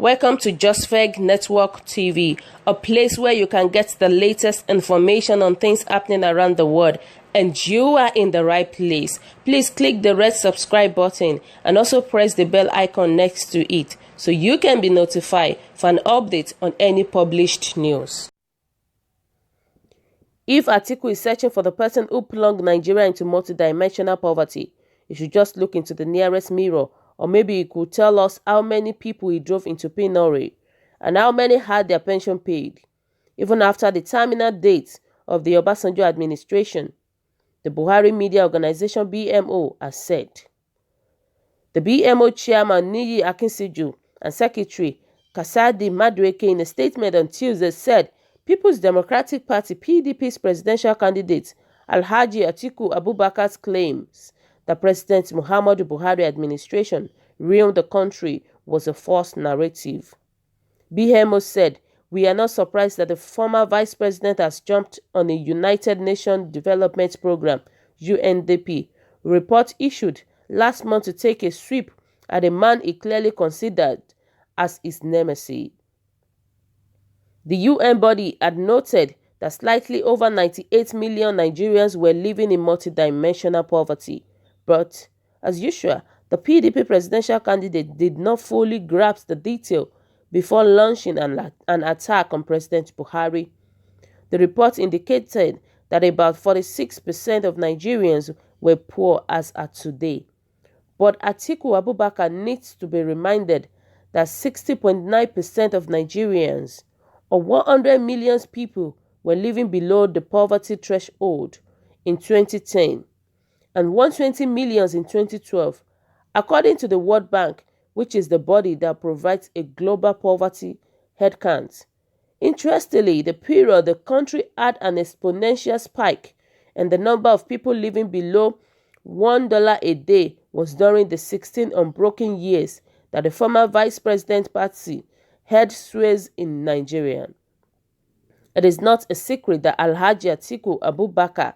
Welcome to JustFeg Network TV, a place where you can get the latest information on things happening around the world. And you are in the right place. Please click the red subscribe button and also press the bell icon next to it so you can be notified for an update on any published news. If Atiku is searching for the person who plunged Nigeria into multidimensional poverty, you should just look into the nearest mirror. Or maybe he could tell us how many people he drove into penury and how many had their pension paid, even after the terminal date of the Obasanjo administration, the Buhari Media Organization BMO has said. The BMO chairman Niyi Akinsiju and secretary Kasadi Madueke in a statement on Tuesday said People's Democratic Party PDP's presidential candidate Alhaji Atiku Abubakar's claims that President Muhammadu Buhari administration ruined the country was a false narrative. BMO said, "We are not surprised that the former vice president has jumped on a United Nations Development Programme (UNDP) report issued last month to take a sweep at a man he clearly considered as his nemesis." The UN body had noted that slightly over 98 million Nigerians were living in multidimensional poverty. But, as usual, the PDP presidential candidate did not fully grasp the detail before launching an attack on President Buhari. The report indicated that about 46% of Nigerians were poor as at today. But Atiku Abubakar needs to be reminded that 60.9% of Nigerians, or 100 million people, were living below the poverty threshold in 2010. And 120 million in 2012, according to the World Bank, which is the body that provides a global poverty headcount. Interestingly, the period the country had an exponential spike and the number of people living below $1 a day was during the 16 unbroken years that the former vice president party held sway in Nigeria. It is not a secret that Alhaji Atiku Abubakar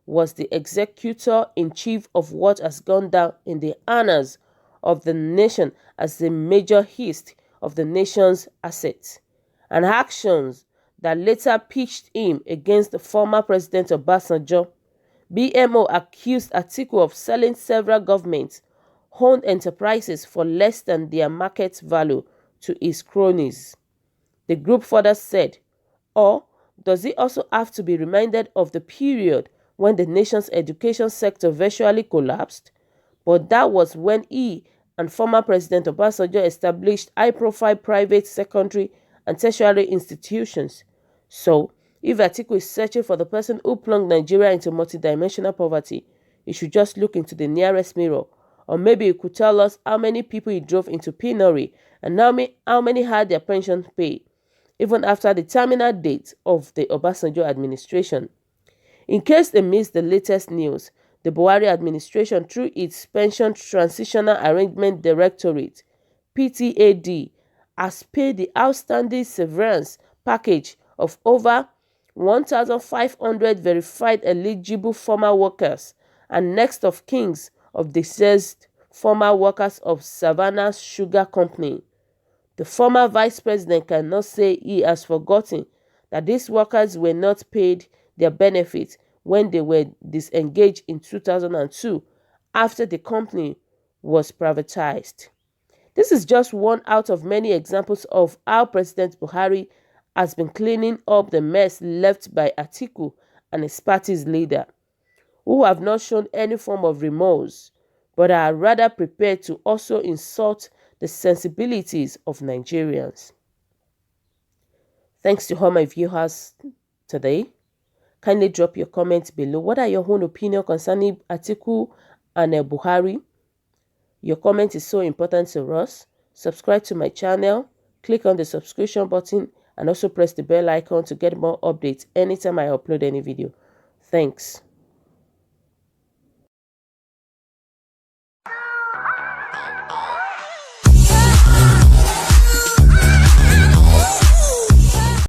was the executor-in-chief of what has gone down in the annals of the nation as the major heist of the nation's assets, and actions that later pitched him against the former president Obasanjo. BMO accused Atiku of selling several government-owned enterprises for less than their market value to his cronies. The group further said, or does he also have to be reminded of the period when the nation's education sector virtually collapsed? But that was when he and former President Obasanjo established high-profile private secondary and tertiary institutions. So, if Atiku is searching for the person who plunged Nigeria into multidimensional poverty, he should just look into the nearest mirror. Or maybe he could tell us how many people he drove into penury and how many had their pension paid, even after the terminal date of the Obasanjo administration. In case they missed the latest news, the Buhari administration, through its Pension Transitional Arrangement Directorate (PTAD), has paid the outstanding severance package of over 1,500 verified eligible former workers and next of kins of deceased former workers of Savannah Sugar Company. The former vice president cannot say he has forgotten that these workers were not paid their benefits when they were disengaged in 2002 after the company was privatized. This is just one out of many examples of how President Buhari has been cleaning up the mess left by Atiku and his party's leader, who have not shown any form of remorse, but are rather prepared to also insult the sensibilities of Nigerians. Thanks to all my viewers today. Kindly drop your comments below. What are your own opinion concerning Atiku and Buhari? Your comment is so important to us. Subscribe to my channel, click on the subscription button, and also press the bell icon to get more updates anytime I upload any video. Thanks.